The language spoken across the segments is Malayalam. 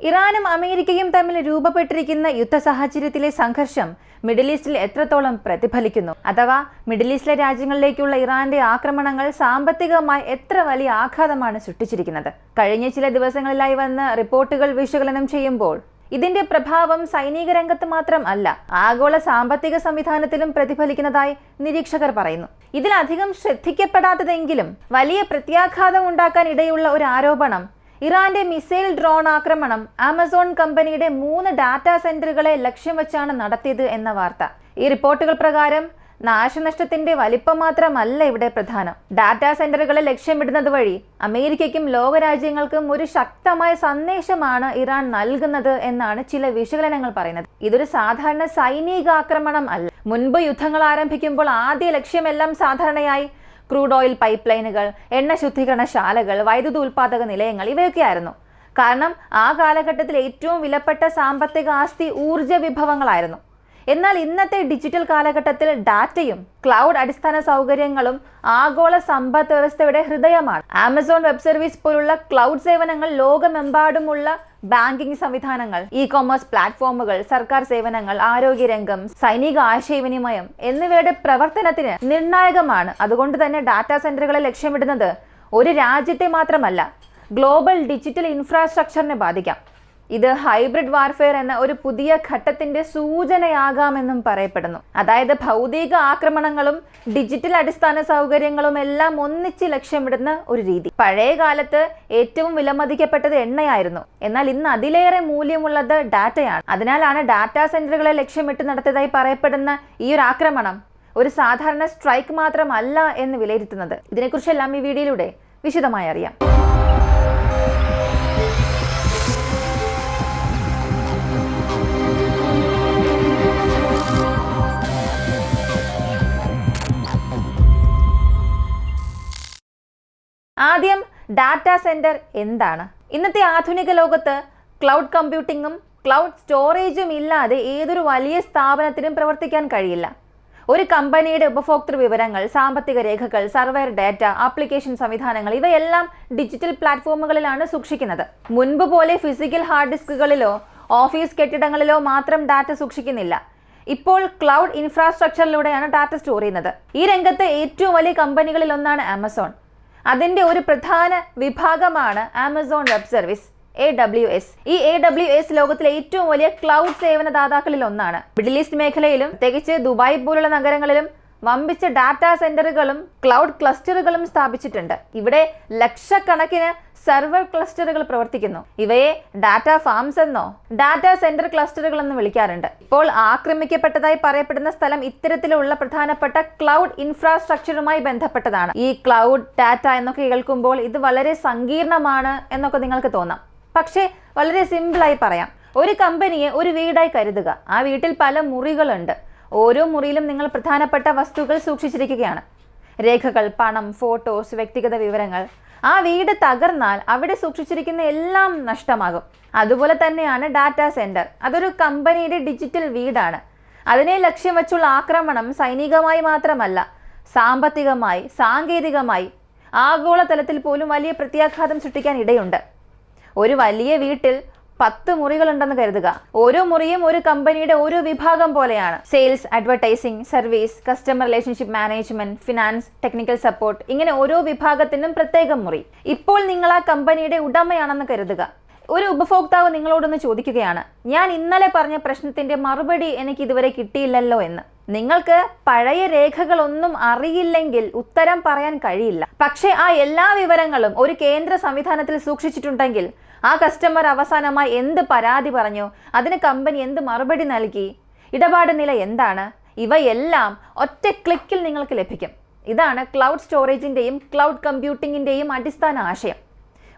ഇറാനും അമേരിക്കയും തമ്മിൽ രൂപപ്പെട്ടിരിക്കുന്ന യുദ്ധ സാഹചര്യത്തിലെ സംഘർഷം മിഡിൽ ഈസ്റ്റിൽ എത്രത്തോളം പ്രതിഫലിക്കുന്നു, അഥവാ മിഡിൽ ഈസ്റ്റിലെ രാജ്യങ്ങളിലേക്കുള്ള ഇറാന്റെ ആക്രമണങ്ങൾ സാമ്പത്തികമായി എത്ര വലിയ ആഘാതമാണ് സൃഷ്ടിച്ചിരിക്കുന്നത്? കഴിഞ്ഞ ചില ദിവസങ്ങളിലായി വന്ന റിപ്പോർട്ടുകൾ വിശകലനം ചെയ്യുമ്പോൾ ഇതിന്റെ പ്രഭാവം സൈനിക രംഗത്ത് മാത്രം അല്ല, ആഗോള സാമ്പത്തിക സംവിധാനത്തിലും പ്രതിഫലിക്കുന്നതായി നിരീക്ഷകർ പറയുന്നു. ഇതിലധികം ശ്രദ്ധിക്കപ്പെടാത്തതെങ്കിലും വലിയ പ്രത്യാഘാതം ഉണ്ടാക്കാൻ ഇടയുള്ള ഒരു ആരോപണം ഇറാന്റെ മിസൈൽ ഡ്രോൺ ആക്രമണം ആമസോൺ കമ്പനിയുടെ 3 ഡാറ്റാ സെന്ററുകളെ ലക്ഷ്യം വെച്ചാണ് നടത്തിയത് എന്ന വാർത്ത. ഈ റിപ്പോർട്ടുകൾ പ്രകാരം നാശനഷ്ടത്തിന്റെ വലിപ്പം മാത്രമല്ല ഇവിടെ പ്രധാനം. ഡാറ്റാ സെന്ററുകളെ ലക്ഷ്യമിടുന്നത് വഴി അമേരിക്കയ്ക്കും ലോകരാജ്യങ്ങൾക്കും ഒരു ശക്തമായ സന്ദേശമാണ് ഇറാൻ നൽകുന്നത് എന്നാണ് ചില വിശകലനങ്ങൾ പറയുന്നത്. ഇതൊരു സാധാരണ സൈനിക ആക്രമണം അല്ല. മുൻപ് യുദ്ധങ്ങൾ ആരംഭിക്കുമ്പോൾ ആദ്യ ലക്ഷ്യമെല്ലാം സാധാരണയായി ക്രൂഡ് ഓയിൽ പൈപ്പ് ലൈനുകൾ, എണ്ണ ശുദ്ധീകരണശാലകൾ, വൈദ്യുത ഉൽപാദക നിലയങ്ങൾ ഇവയൊക്കെയായിരുന്നു. കാരണം ആ കാലഘട്ടത്തിൽ ഏറ്റവും വിലപ്പെട്ട സാമ്പത്തിക ആസ്തി ഊർജ വിഭവങ്ങളായിരുന്നു. എന്നാൽ ഇന്നത്തെ ഡിജിറ്റൽ കാലഘട്ടത്തിൽ ഡാറ്റയും ക്ലൗഡ് അടിസ്ഥാന സൗകര്യങ്ങളും ആഗോള സമ്പദ് വ്യവസ്ഥയുടെ ഹൃദയമാണ്. ആമസോൺ വെബ് സർവീസ് പോലുള്ള ക്ലൗഡ് സേവനങ്ങൾ ലോകമെമ്പാടുമുള്ള ബാങ്കിംഗ് സംവിധാനങ്ങൾ, ഇ കൊമേഴ്സ് പ്ലാറ്റ്ഫോമുകൾ, സർക്കാർ സേവനങ്ങൾ, ആരോഗ്യരംഗം, സൈനിക ആശയവിനിമയം എന്നിവയുടെ പ്രവർത്തനത്തിന് നിർണായകമാണ്. അതുകൊണ്ട് തന്നെ ഡാറ്റാ സെന്ററുകളെ ലക്ഷ്യമിടുന്നത് ഒരു രാജ്യത്തെ മാത്രമല്ല, ഗ്ലോബൽ ഡിജിറ്റൽ ഇൻഫ്രാസ്ട്രക്ചറിനെ ബാധിക്കാം. ഇത് ഹൈബ്രിഡ് വാർഫെയർ എന്ന ഒരു പുതിയ ഘട്ടത്തിന്റെ സൂചനയാകാമെന്നും പറയപ്പെടുന്നു. അതായത് ഭൗതിക ആക്രമണങ്ങളും ഡിജിറ്റൽ അടിസ്ഥാന സൗകര്യങ്ങളും എല്ലാം ഒന്നിച്ച് ലക്ഷ്യമിടുന്ന ഒരു രീതി. പഴയ കാലത്ത് ഏറ്റവും വിലമതിക്കപ്പെട്ടത് എണ്ണയായിരുന്നു, എന്നാൽ ഇന്ന് അതിലേറെ മൂല്യമുള്ളത് ഡാറ്റയാണ്. അതിനാലാണ് ഡാറ്റാ സെന്ററുകളെ ലക്ഷ്യമിട്ട് നടത്തിയതായി പറയപ്പെടുന്ന ഈ ഒരു ആക്രമണം ഒരു സാധാരണ സ്ട്രൈക്ക് മാത്രമല്ല എന്ന് വിലയിരുത്തുന്നത്. ഇതിനെക്കുറിച്ചെല്ലാം ഈ വീഡിയോയിലൂടെ വിശദമായി അറിയാം. ആദ്യം ഡാറ്റാ സെന്റർ എന്താണ്? ഇന്നത്തെ ആധുനിക ലോകത്ത് ക്ലൗഡ് കമ്പ്യൂട്ടിങ്ങും ക്ലൗഡ് സ്റ്റോറേജും ഇല്ലാതെ ഏതൊരു വലിയ സ്ഥാപനത്തിനും പ്രവർത്തിക്കാൻ കഴിയില്ല. ഒരു കമ്പനിയുടെ ഉപഭോക്തൃ വിവരങ്ങൾ, സാമ്പത്തിക രേഖകൾ, സർവർ ഡാറ്റ, ആപ്ലിക്കേഷൻ സംവിധാനങ്ങൾ ഇവയെല്ലാം ഡിജിറ്റൽ പ്ലാറ്റ്ഫോമുകളിലാണ് സൂക്ഷിക്കുന്നത്. മുൻപ് പോലെ ഫിസിക്കൽ ഹാർഡ് ഡിസ്കുകളിലോ ഓഫീസ് കെട്ടിടങ്ങളിലോ മാത്രം ഡാറ്റ സൂക്ഷിക്കുന്നില്ല. ഇപ്പോൾ ക്ലൗഡ് ഇൻഫ്രാസ്ട്രക്ചറിലൂടെയാണ് ഡാറ്റ സ്റ്റോർ ചെയ്യുന്നത്. ഈ രംഗത്ത് ഏറ്റവും വലിയ കമ്പനികളിൽ ഒന്നാണ് ആമസോൺ. അതിന്റെ ഒരു പ്രധാന വിഭാഗമാണ് ആമസോൺ വെബ് സർവീസ്, AWS. ഈ AWS ലോകത്തിലെ ഏറ്റവും വലിയ ക്ലൗഡ് സേവന ദാതാക്കളിൽ ഒന്നാണ്. മിഡിൽ ഈസ്റ്റ് മേഖലയിലും പ്രത്യേകിച്ച് ദുബായ് പോലുള്ള നഗരങ്ങളിലും വമ്പിച്ച ഡാറ്റാ സെന്ററുകളും ക്ലൗഡ് ക്ലസ്റ്ററുകളും സ്ഥാപിച്ചിട്ടുണ്ട്. ഇവിടെ ലക്ഷക്കണക്കിന് സെർവർ ക്ലസ്റ്ററുകൾ പ്രവർത്തിക്കുന്നു. ഇവയെ ഡാറ്റാ ഫാംസ് എന്നോ ഡാറ്റാ സെന്റർ ക്ലസ്റ്ററുകൾ എന്ന് വിളിക്കാറുണ്ട്. ഇപ്പോൾ ആക്രമിക്കപ്പെട്ടതായി പറയപ്പെടുന്ന സ്ഥലം ഇത്തരത്തിലുള്ള പ്രധാനപ്പെട്ട ക്ലൗഡ് ഇൻഫ്രാസ്ട്രക്ചറുമായി ബന്ധപ്പെട്ടതാണ്. ഈ ക്ലൗഡ് ഡാറ്റ എന്നൊക്കെ കേൾക്കുമ്പോൾ ഇത് വളരെ സങ്കീർണമാണ് എന്നൊക്കെ നിങ്ങൾക്ക് തോന്നാം. പക്ഷേ വളരെ സിമ്പിളായി പറയാം. ഒരു കമ്പനിയെ ഒരു വീടായി കരുതുക. ആ വീട്ടിൽ പല മുറികളുണ്ട്. ഓരോ മുറിയിലും നിങ്ങൾ പ്രധാനപ്പെട്ട വസ്തുക്കൾ സൂക്ഷിച്ചിരിക്കുകയാണ്. രേഖകൾ, പണം, ഫോട്ടോസ്, വ്യക്തിഗത വിവരങ്ങൾ. ആ വീട് തകർന്നാൽ അവിടെ സൂക്ഷിച്ചിരിക്കുന്ന എല്ലാം നഷ്ടമാകും. അതുപോലെ തന്നെയാണ് ഡാറ്റാ സെന്റർ. അതൊരു കമ്പനിയുടെ ഡിജിറ്റൽ വീടാണ്. അതിനെ ലക്ഷ്യം വെച്ചുള്ള ആക്രമണം സൈനികമായി മാത്രമല്ല, സാമ്പത്തികമായി, സാങ്കേതികമായി, ആഗോളതലത്തിൽ പോലും വലിയ പ്രത്യാഘാതം സൃഷ്ടിക്കാൻ ഇടയുണ്ട്. ഒരു വലിയ വീട്ടിൽ 10 മുറികളുണ്ടെന്ന് കരുതുക. ഓരോ മുറിയും ഒരു കമ്പനിയുടെ ഓരോ വിഭാഗം പോലെയാണ്. Sales, advertising, service, customer relationship management, finance, technical support, ഇങ്ങനെ ഓരോ വിഭാഗത്തിനും പ്രത്യേകം മുറി. ഇപ്പോൾ നിങ്ങൾ ആ കമ്പനിയുടെ ഉടമയാണെന്ന് കരുതുക. ഒരു ഉപഭോക്താവ് നിങ്ങളോടൊന്ന് ചോദിക്കുകയാണ്, ഞാൻ ഇന്നലെ പറഞ്ഞ പ്രശ്നത്തിന്റെ മറുപടി എനിക്ക് ഇതുവരെ കിട്ടിയില്ലല്ലോ എന്ന്. നിങ്ങൾക്ക് പഴയ രേഖകളൊന്നും അറിയില്ലെങ്കിൽ ഉത്തരം പറയാൻ കഴിയില്ല. പക്ഷേ ആ എല്ലാ വിവരങ്ങളും ഒരു കേന്ദ്ര സംവിധാനത്തിൽ സൂക്ഷിച്ചിട്ടുണ്ടെങ്കിൽ ആ കസ്റ്റമർ അവസാനമായി എന്ത് പരാതി പറഞ്ഞു, അതിന് കമ്പനി എന്ത് മറുപടി നൽകി, ഇടപാട് നില എന്താണ്, ഇവയെല്ലാം ഒറ്റ ക്ലിക്കിൽ നിങ്ങൾക്ക് ലഭിക്കും. ഇതാണ് ക്ലൗഡ് സ്റ്റോറേജിന്റെയും ക്ലൗഡ് കമ്പ്യൂട്ടിങ്ങിന്റെയും അടിസ്ഥാന ആശയം.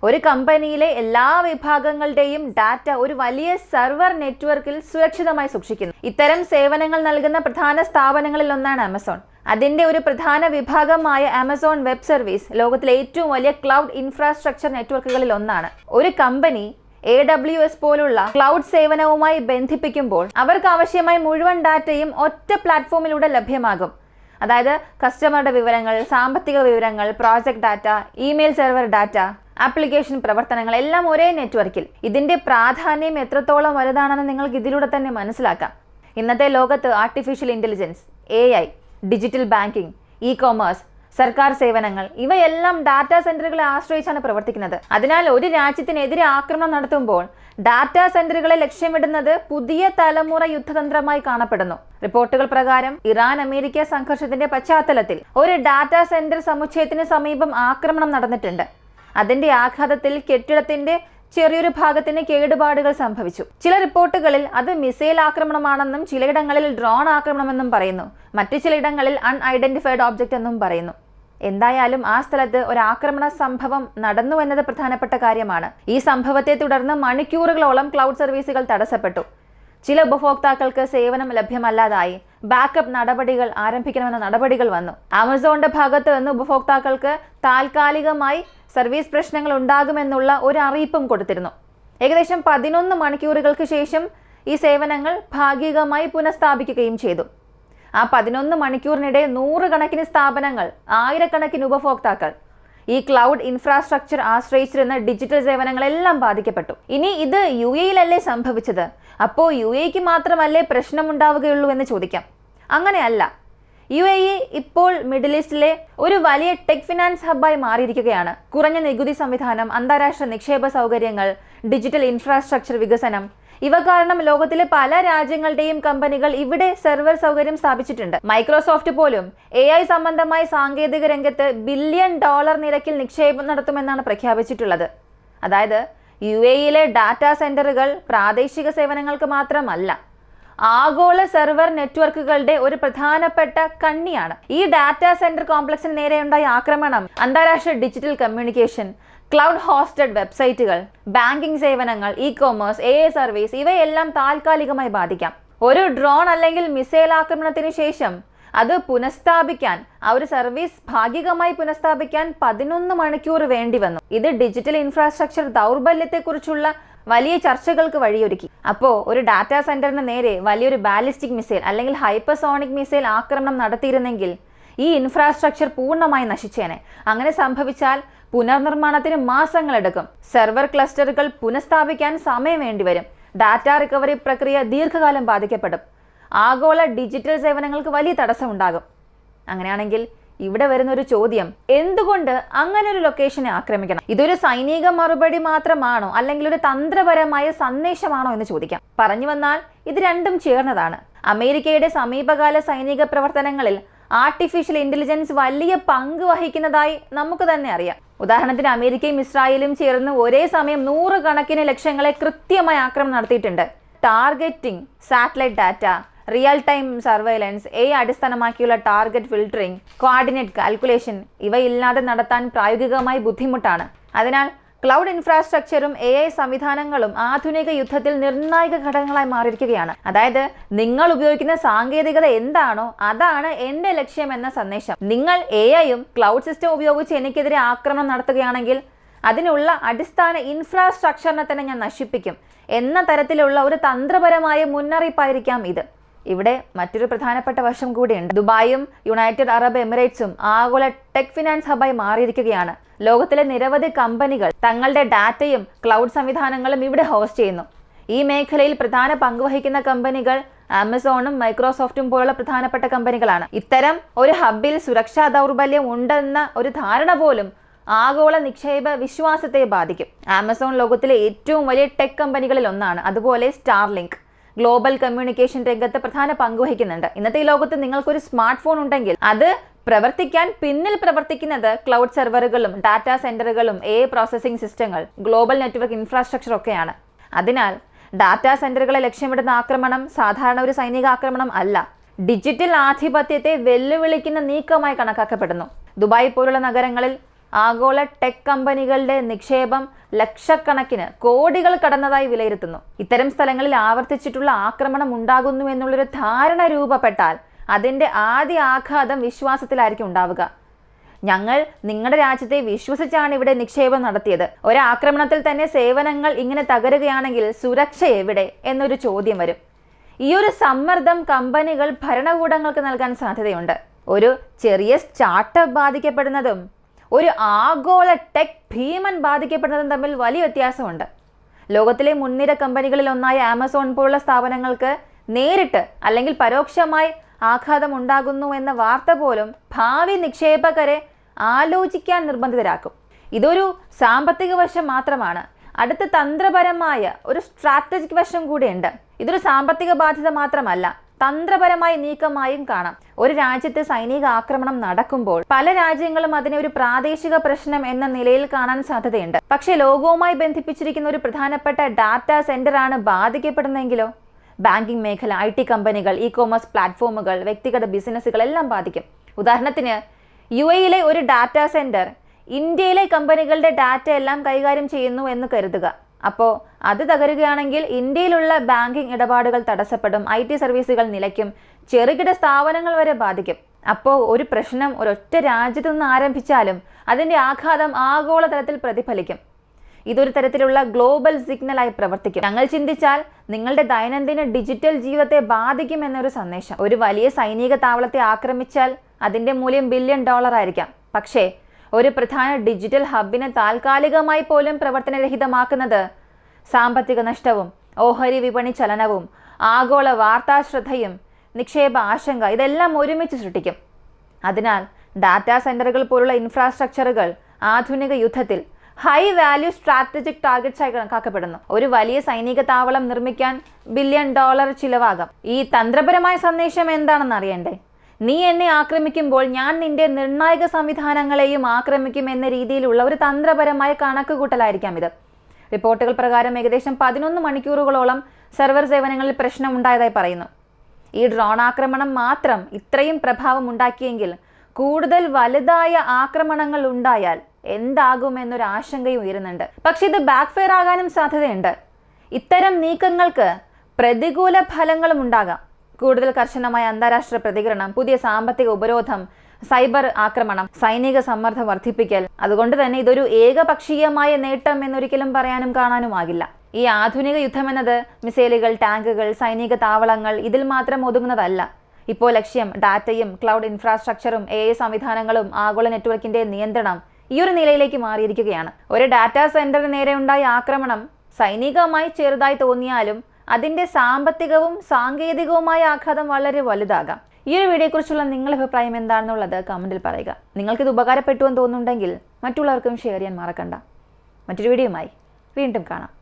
ഒരു കമ്പനിയിലെ എല്ലാ വിഭാഗങ്ങളുടെയും ഡാറ്റ ഒരു വലിയ സെർവർ നെറ്റ്വർക്കിൽ സുരക്ഷിതമായി സൂക്ഷിക്കുന്നു. ഇത്തരം സേവനങ്ങൾ നൽകുന്ന പ്രധാന സ്ഥാപനങ്ങളിൽ ഒന്നാണ് ആമസോൺ. അതിന്റെ ഒരു പ്രധാന വിഭാഗമായ ആമസോൺ വെബ് സർവീസ് ലോകത്തിലെ ഏറ്റവും വലിയ ക്ലൗഡ് ഇൻഫ്രാസ്ട്രക്ചർ നെറ്റ്വർക്കുകളിൽ ഒന്നാണ്. ഒരു കമ്പനി AWS പോലുള്ള ക്ലൗഡ് സേവനവുമായി ബന്ധിപ്പിക്കുമ്പോൾ അവർക്ക് ആവശ്യമായ മുഴുവൻ ഡാറ്റയും ഒറ്റ പ്ലാറ്റ്ഫോമിലൂടെ ലഭ്യമാകും. അതായത് കസ്റ്റമറുടെ വിവരങ്ങൾ, സാമ്പത്തിക വിവരങ്ങൾ, project data, email server data, application പ്രവർത്തനങ്ങൾ എല്ലാം ഒരേ നെറ്റ്വർക്കിൽ. ഇതിന്റെ പ്രാധാന്യം എത്രത്തോളം വലുതാണെന്ന് നിങ്ങൾക്ക് ഇതിലൂടെ തന്നെ മനസ്സിലാക്കാം. ഇന്നത്തെ ലോകത്ത് artificial intelligence, AI, digital banking, e-commerce, സർക്കാർ സേവനങ്ങൾ ഇവയെല്ലാം ഡാറ്റാ സെന്ററുകളെ ആശ്രയിച്ചാണ് പ്രവർത്തിക്കുന്നത്. അതിനാൽ ഒരു രാജ്യത്തിനെതിരെ ആക്രമണം നടത്തുമ്പോൾ ഡാറ്റാ സെന്ററുകളെ ലക്ഷ്യമിടുന്നത് പുതിയ തലമുറ യുദ്ധതന്ത്രമായി കാണപ്പെടുന്നു. റിപ്പോർട്ടുകൾ പ്രകാരം ഇറാൻ-അമേരിക്ക സംഘർഷത്തിന്റെ പശ്ചാത്തലത്തിൽ ഒരു ഡാറ്റാ സെന്റർ സമുച്ചയത്തിന് സമീപം ആക്രമണം നടന്നിട്ടുണ്ട്. അതിന്റെ ആഘാതത്തിൽ കെട്ടിടത്തിന്റെ ചെറിയൊരു ഭാഗത്തിന് കേടുപാടുകൾ സംഭവിച്ചു. ചില റിപ്പോർട്ടുകളിൽ അത് മിസൈൽ ആക്രമണമാണെന്നും ചിലയിടങ്ങളിൽ ഡ്രോൺ ആക്രമണമെന്നും പറയുന്നു. മറ്റു ചിലയിടങ്ങളിൽ അൺഐഡന്റിഫൈഡ് ഓബ്ജക്റ്റ് എന്നും പറയുന്നു. എന്തായാലും ആ സ്ഥലത്ത് ഒരു ആക്രമണ സംഭവം നടന്നു എന്നത് പ്രധാനപ്പെട്ട കാര്യമാണ്. ഈ സംഭവത്തെ തുടർന്ന് മണിക്കൂറുകളോളം ക്ലൗഡ് സർവീസുകൾ തടസ്സപ്പെട്ടു. ചില ഉപഭോക്താക്കൾക്ക് സേവനം ലഭ്യമല്ലാതായി. ബാക്കപ്പ് നടപടികൾ ആരംഭിക്കണമെന്ന നടപടികൾ വന്നു. ആമസോണിന്റെ ഭാഗത്ത് നിന്ന് ഉപഭോക്താക്കൾക്ക് താൽക്കാലികമായി സർവീസ് പ്രശ്നങ്ങൾ ഉണ്ടാകുമെന്നുള്ള ഒരു അറിയിപ്പും കൊടുത്തിരുന്നു. ഏകദേശം 11 മണിക്കൂറുകൾക്ക് ശേഷം ഈ സേവനങ്ങൾ ഭാഗികമായി പുനഃസ്ഥാപിക്കുകയും ചെയ്തു. ആ 11 മണിക്കൂറിനിടെ 100 കണക്കിന് സ്ഥാപനങ്ങൾ, 1000കണക്കിന് ഉപഭോക്താക്കൾ ഈ ക്ലൗഡ് ഇൻഫ്രാസ്ട്രക്ചർ ആശ്രയിച്ചിരുന്ന ഡിജിറ്റൽ സേവനങ്ങളെല്ലാം ബാധിക്കപ്പെട്ടു. ഇനി ഇത് UAE-യിലല്ലേ സംഭവിച്ചത്? അപ്പോൾ UAE-ക്ക് മാത്രമല്ലേ പ്രശ്നമുണ്ടാവുകയുള്ളൂ എന്ന് ചോദിക്കാം. അങ്ങനെയല്ല. UAE ഇപ്പോൾ മിഡിൽ ഈസ്റ്റിലെ ഒരു വലിയ ടെക് ഫിനാൻസ് ഹബ്ബായി മാറിയിരിക്കുകയാണ്. കുറഞ്ഞ നികുതി സംവിധാനം, അന്താരാഷ്ട്ര നിക്ഷേപ സൗകര്യങ്ങൾ, ഡിജിറ്റൽ ഇൻഫ്രാസ്ട്രക്ചർ വികസനം ഇവ കാരണം ലോകത്തിലെ പല രാജ്യങ്ങളുടെയും കമ്പനികൾ ഇവിടെ സെർവർ സൗകര്യം സ്ഥാപിച്ചിട്ടുണ്ട്. മൈക്രോസോഫ്റ്റ് പോലും AI സംബന്ധമായ സാങ്കേതിക രംഗത്ത് $1 ബില്യൺ നിരക്കിൽ നിക്ഷേപം നടത്തുമെന്നാണ് പ്രഖ്യാപിച്ചിട്ടുള്ളത്. അതായത് UAE-യിലെ ഡാറ്റാ സെന്ററുകൾ പ്രാദേശിക സേവനങ്ങൾക്ക് മാത്രമല്ല, ആഗോള സെർവർ നെറ്റ്വർക്കുകളുടെ ഒരു പ്രധാനപ്പെട്ട കണ്ണിയാണ്. ഈ ഡാറ്റാ സെന്റർ കോംപ്ലക്സിന് നേരെയുണ്ടായ ആക്രമണം അന്താരാഷ്ട്ര ഡിജിറ്റൽ കമ്മ്യൂണിക്കേഷൻ, ക്ലൗഡ് ഹോസ്റ്റഡ് വെബ്സൈറ്റുകൾ, ബാങ്കിംഗ് സേവനങ്ങൾ, ഇ-കൊമേഴ്സ്, AI സർവീസ് ഇവയെല്ലാം താൽക്കാലികമായി ബാധിക്കാം. ഒരു ഡ്രോൺ അല്ലെങ്കിൽ മിസൈൽ ആക്രമണത്തിന് ശേഷം അത് പുനഃസ്ഥാപിക്കാൻ, ആ ഒരു സർവീസ് ഭാഗികമായി പുനഃസ്ഥാപിക്കാൻ 11 മണിക്കൂർ വേണ്ടി വന്നു. ഇത് ഡിജിറ്റൽ ഇൻഫ്രാസ്ട്രക്ചർ ദൗർബല്യത്തെക്കുറിച്ചുള്ള വലിയ ചർച്ചകൾക്ക് വഴിയൊരുക്കി. അപ്പോൾ ഒരു ഡാറ്റാ സെന്ററിന് നേരെ വലിയൊരു ബാലിസ്റ്റിക് മിസൈൽ അല്ലെങ്കിൽ ഹൈപ്പർസോണിക് മിസൈൽ ആക്രമണം നടത്തിയിരുന്നെങ്കിൽ ഈ ഇൻഫ്രാസ്ട്രക്ചർ പൂർണ്ണമായി നശിച്ചേനെ. അങ്ങനെ സംഭവിച്ചാൽ പുനർനിർമ്മാണത്തിന് മാസങ്ങളെടുക്കും. സെർവർ ക്ലസ്റ്ററുകൾ പുനഃസ്ഥാപിക്കാൻ സമയം വേണ്ടിവരും. ഡാറ്റ റിക്കവറി പ്രക്രിയ ദീർഘകാലം ബാധിക്കപ്പെടും. ആഗോള ഡിജിറ്റൽ സേവനങ്ങൾക്ക് വലിയ തടസ്സം ഉണ്ടാകും. അങ്ങനെയാണെങ്കിൽ ഇവിടെ വരുന്ന ഒരു ചോദ്യം, എന്തുകൊണ്ട് അങ്ങനെ ഒരു ലൊക്കേഷനെ ആക്രമിക്കണം? ഇതൊരു സൈനിക മറുപടി മാത്രമാണോ അല്ലെങ്കിൽ ഒരു തന്ത്രപരമായ സന്ദേശമാണോ എന്ന് ചോദിക്കാം. പറഞ്ഞു വന്നാൽ ഇത് രണ്ടും ചേർന്നതാണ്. അമേരിക്കയുടെ സമീപകാല സൈനിക പ്രവർത്തനങ്ങളിൽ ആർട്ടിഫിഷ്യൽ ഇന്റലിജൻസ് വലിയ പങ്ക് വഹിക്കുന്നതായി നമുക്ക് തന്നെ അറിയാം. ഉദാഹരണത്തിന് അമേരിക്കയും ഇസ്രായേലും ചേർന്ന് ഒരേ സമയം 100 കണക്കിന് ലക്ഷ്യങ്ങളെ കൃത്യമായി ആക്രമണം നടത്തിയിട്ടുണ്ട്. Targeting, satellite data, real time surveillance, AI അടിസ്ഥാനമാക്കിയുള്ള ടാർഗറ്റ് ഫിൽട്ടറിംഗ്, കോർഡിനേറ്റ് കാൽക്കുലേഷൻ ഇവയില്ലാതെ നടത്താൻ പ്രായോഗികമായി ബുദ്ധിമുട്ടാണ്. അതിനാൽ ക്ലൗഡ് ഇൻഫ്രാസ്ട്രക്ചറും AI സംവിധാനങ്ങളും ആധുനിക യുദ്ധത്തിൽ നിർണായക ഘടകങ്ങളായി മാറിയിരിക്കുകയാണ്. അതായത് നിങ്ങൾ ഉപയോഗിക്കുന്ന സാങ്കേതികത എന്താണോ അതാണ് എൻ്റെ ലക്ഷ്യം എന്ന സന്ദേശം. നിങ്ങൾ AI-യും ക്ലൗഡ് സിസ്റ്റം ഉപയോഗിച്ച് എനിക്കെതിരെ ആക്രമണം നടത്തുകയാണെങ്കിൽ അതിനുള്ള അടിസ്ഥാന ഇൻഫ്രാസ്ട്രക്ചറിനെ തന്നെ ഞാൻ നശിപ്പിക്കും എന്ന തരത്തിലുള്ള ഒരു തന്ത്രപരമായ മുന്നറിയിപ്പായിരിക്കാം ഇത്. ഇവിടെ മറ്റൊരു പ്രധാനപ്പെട്ട വശം കൂടിയുണ്ട്. ദുബായും യുണൈറ്റഡ് അറബ് എമിറേറ്റ്സും ആഗോള ടെക് ഫിനാൻസ് ഹബ്ബായി മാറിയിരിക്കുകയാണ്. ലോകത്തിലെ നിരവധി കമ്പനികൾ തങ്ങളുടെ ഡാറ്റയും ക്ലൗഡ് സംവിധാനങ്ങളും ഇവിടെ ഹോസ്റ്റ് ചെയ്യുന്നു. ഈ മേഖലയിൽ പ്രധാന പങ്കുവഹിക്കുന്ന കമ്പനികൾ ആമസോണും മൈക്രോസോഫ്റ്റും പോലുള്ള പ്രധാനപ്പെട്ട കമ്പനികളാണ്. ഇത്തരം ഒരു ഹബ്ബിൽ സുരക്ഷാ ദൗർബല്യം ഉണ്ടെന്ന ഒരു ധാരണ പോലും ആഗോള നിക്ഷേപ വിശ്വാസത്തെ ബാധിക്കും. ആമസോൺ ലോകത്തിലെ ഏറ്റവും വലിയ ടെക് കമ്പനികളിൽ ഒന്നാണ്. അതുപോലെ സ്റ്റാർലിങ്ക് ഗ്ലോബൽ കമ്മ്യൂണിക്കേഷൻ രംഗത്ത് പ്രധാന പങ്ക് വഹിക്കുന്നുണ്ട്. ഇന്നത്തെ ഈ ലോകത്ത് നിങ്ങൾക്കൊരു സ്മാർട്ട് ഫോൺ ഉണ്ടെങ്കിൽ അത് പ്രവർത്തിക്കാൻ പിന്നിൽ പ്രവർത്തിക്കുന്നത് ക്ലൗഡ് സെർവറുകളും ഡാറ്റാ സെന്ററുകളും AI പ്രോസസ്സിംഗ് സിസ്റ്റങ്ങൾ, ഗ്ലോബൽ നെറ്റ്വർക്ക് ഇൻഫ്രാസ്ട്രക്ചർ ഒക്കെയാണ്. അതിനാൽ ഡാറ്റാ സെന്ററുകളെ ലക്ഷ്യമിടുന്ന ആക്രമണം സാധാരണ ഒരു സൈനിക ആക്രമണം അല്ല, ഡിജിറ്റൽ ആധിപത്യത്തെ വെല്ലുവിളിക്കുന്ന നീക്കമായി കണക്കാക്കപ്പെടുന്നു. ദുബായ് പോലുള്ള നഗരങ്ങളിൽ ആഗോള ടെക് കമ്പനികളുടെ നിക്ഷേപം ലക്ഷക്കണക്കിന് കോടികൾ കടന്നതായി വിലയിരുത്തുന്നു. ഇത്തരം സ്ഥലങ്ങളിൽ ആവർത്തിച്ചിട്ടുള്ള ആക്രമണം ഉണ്ടാകുന്നു എന്നുള്ളൊരു ധാരണ രൂപപ്പെട്ടാൽ അതിൻ്റെ ആദ്യ ആഘാതം വിശ്വാസത്തിലായിരിക്കും ഉണ്ടാവുക. ഞങ്ങൾ നിങ്ങളുടെ രാജ്യത്തെ വിശ്വസിച്ചാണ് ഇവിടെ നിക്ഷേപം നടത്തിയത്. ഒരാക്രമണത്തിൽ തന്നെ സേവനങ്ങൾ ഇങ്ങനെ തകരുകയാണെങ്കിൽ സുരക്ഷ എവിടെ എന്നൊരു ചോദ്യം വരും. ഈ ഒരു സമ്മർദ്ദം കമ്പനികൾ ഭരണകൂടങ്ങൾക്ക് നൽകാൻ സാധ്യതയുണ്ട്. ഒരു ചെറിയ സ്റ്റാർട്ടപ്പ് ബാധിക്കപ്പെടുന്നതും ഒരു ആഗോള ടെക് ഭീമൻ ബാധിക്കപ്പെടുന്നതും തമ്മിൽ വലിയ വ്യത്യാസമുണ്ട്. ലോകത്തിലെ മുൻനിര കമ്പനികളിൽ ഒന്നായ ആമസോൺ പോലുള്ള സ്ഥാപനങ്ങൾക്ക് നേരിട്ട് അല്ലെങ്കിൽ പരോക്ഷമായി ആഘാതം ഉണ്ടാകുന്നു എന്ന വാർത്ത പോലും ഭാവി നിക്ഷേപകരെ ആലോചിക്കാൻ നിർബന്ധിതരാക്കും. ഇതൊരു സാമ്പത്തിക വശം മാത്രമാണ്. അടുത്ത തന്ത്രപരമായ ഒരു സ്ട്രാറ്റജിക് വശം കൂടിയുണ്ട്. ഇതൊരു സാമ്പത്തിക ബാധ്യത മാത്രമല്ല, തന്ത്രപരമായ നീക്കമായും കാണാം. ഒരു രാജ്യത്ത് സൈനിക ആക്രമണം നടക്കുമ്പോൾ പല രാജ്യങ്ങളും അതിനെ ഒരു പ്രാദേശിക പ്രശ്നം എന്ന നിലയിൽ കാണാൻ സാധ്യതയുണ്ട്. പക്ഷേ ലോകവുമായി ബന്ധിപ്പിച്ചിരിക്കുന്ന ഒരു പ്രധാനപ്പെട്ട ഡാറ്റാ സെന്റർ ആണ് ബാധിക്കപ്പെടുന്നതെങ്കിലോ ബാങ്കിംഗ് മേഖല, IT കമ്പനികൾ, ഇ-കൊമേഴ്സ് പ്ലാറ്റ്ഫോമുകൾ, വ്യക്തിഗത ബിസിനസ്സുകൾ എല്ലാം ബാധിക്കും. ഉദാഹരണത്തിന് UAE ഒരു ഡാറ്റാ സെന്റർ ഇന്ത്യയിലെ കമ്പനികളുടെ ഡാറ്റ എല്ലാം കൈകാര്യം ചെയ്യുന്നു എന്ന് കരുതുക. അപ്പോൾ അത് തകരുകയാണെങ്കിൽ ഇന്ത്യയിലുള്ള ബാങ്കിംഗ് ഇടപാടുകൾ തടസ്സപ്പെടും, IT സർവീസുകൾ നിലയ്ക്കും, ചെറുകിട സ്ഥാപനങ്ങൾ വരെ ബാധിക്കും. അപ്പോൾ ഒരു പ്രശ്നം ഒരൊറ്റ രാജ്യത്തു നിന്ന് ആരംഭിച്ചാലും അതിൻ്റെ ആഘാതം ആഗോളതലത്തിൽ പ്രതിഫലിക്കും. ഇതൊരു തരത്തിലുള്ള ഗ്ലോബൽ സിഗ്നലായി പ്രവർത്തിക്കും. ഞങ്ങൾ ചിന്തിച്ചാൽ നിങ്ങളുടെ ദൈനംദിന ഡിജിറ്റൽ ജീവിതത്തെ ബാധിക്കുമെന്നൊരു സന്ദേശം. ഒരു വലിയ സൈനിക താവളത്തെ ആക്രമിച്ചാൽ അതിൻ്റെ മൂല്യം $1 ബില്യൺ ആയിരിക്കാം. പക്ഷേ ഒരു പ്രധാന ഡിജിറ്റൽ ഹബിനെ താൽക്കാലികമായി പോലും പ്രവർത്തനരഹിതമാക്കുന്നത് സാമ്പത്തിക നഷ്ടവും ഓഹരി വിപണി ചലനവും ആഗോള വാർത്താശ്രദ്ധയും നിക്ഷേപ ആശങ്ക ഇതെല്ലാം ഒരുമിച്ച് സൃഷ്ടിക്കും. അതിനാൽ ഡാറ്റാ സെന്ററുകൾ പോലുള്ള ഇൻഫ്രാസ്ട്രക്ചറുകൾ ആധുനിക യുദ്ധത്തിൽ ഹൈ വാല്യൂ സ്ട്രാറ്റജിക് ടാർഗറ്റ്സ് ആയി കണക്കാക്കപ്പെടുന്നു. ഒരു വലിയ സൈനിക താവളം നിർമ്മിക്കാൻ $1 ബില്യൺ ചിലവാകാം. ഈ തന്ത്രപരമായ സന്ദേശം എന്താണെന്ന് അറിയണ്ടേ? നീ എന്നെ ആക്രമിക്കുമ്പോൾ ഞാൻ നിന്റെ നിർണായക സംവിധാനങ്ങളെയും ആക്രമിക്കും എന്ന രീതിയിലുള്ള ഒരു തന്ത്രപരമായ കണക്കുകൂട്ടലായിരിക്കാം ഇത്. റിപ്പോർട്ടുകൾ പ്രകാരം ഏകദേശം 11 മണിക്കൂറുകളോളം സെർവർ സേവനങ്ങളിൽ പ്രശ്നമുണ്ടായതായി പറയുന്നു. ഈ ഡ്രോൺ ആക്രമണം മാത്രം ഇത്രയും പ്രഭാവം ഉണ്ടാക്കിയെങ്കിൽ കൂടുതൽ വലുതായ ആക്രമണങ്ങൾ ഉണ്ടായാൽ എന്താകുമെന്നൊരു ആശങ്കയും ഉയരുന്നുണ്ട്. പക്ഷെ ഇത് ബാക്ക്ഫയർ ആകാനും സാധ്യതയുണ്ട്. ഇത്തരം നീക്കങ്ങൾക്ക് പ്രതികൂല ഫലങ്ങളും ഉണ്ടാകാം. കൂടുതൽ കർശനമായ അന്താരാഷ്ട്ര പ്രതികരണം, പുതിയ സാമ്പത്തിക ഉപരോധം, സൈബർ ആക്രമണം, സൈനിക സമ്മർദ്ദം വർദ്ധിപ്പിക്കൽ. അതുകൊണ്ട് തന്നെ ഇതൊരു ഏകപക്ഷീയമായ നേട്ടം എന്നൊരിക്കലും പറയാനും കാണാനുമാകില്ല. ഈ ആധുനിക യുദ്ധമെന്നത് മിസൈലുകൾ, ടാങ്കുകൾ, സൈനിക താവളങ്ങൾ ഇതിൽ മാത്രം ഒതുങ്ങുന്നതല്ല. ഇപ്പോൾ ലക്ഷ്യം ഡാറ്റയും ക്ലൗഡ് ഇൻഫ്രാസ്ട്രക്ചറും AI സംവിധാനങ്ങളും ആഗോള നെറ്റ്വർക്കിന്റെ നിയന്ത്രണം ഈ ഒരു നിലയിലേക്ക് മാറിയിരിക്കുകയാണ്. ഒരു ഡാറ്റാ സെന്ററിന് നേരെ ഉണ്ടായ ആക്രമണം സൈനികമായി ചെറുതായി തോന്നിയാലും അതിൻ്റെ സാമ്പത്തികവും സാങ്കേതികവുമായ ആഘാതം വളരെ വലുതാകാം. ഈ ഒരു വീഡിയോയെക്കുറിച്ചുള്ള നിങ്ങളുടെ അഭിപ്രായം എന്താണെന്നുള്ളത് കമൻറ്റിൽ പറയുക. നിങ്ങൾക്കിത് ഉപകാരപ്പെട്ടു എന്ന് തോന്നുന്നുണ്ടെങ്കിൽ മറ്റുള്ളവർക്കും ഷെയർ ചെയ്യാൻ മറക്കണ്ട. മറ്റൊരു വീഡിയോയുമായി വീണ്ടും കാണാം.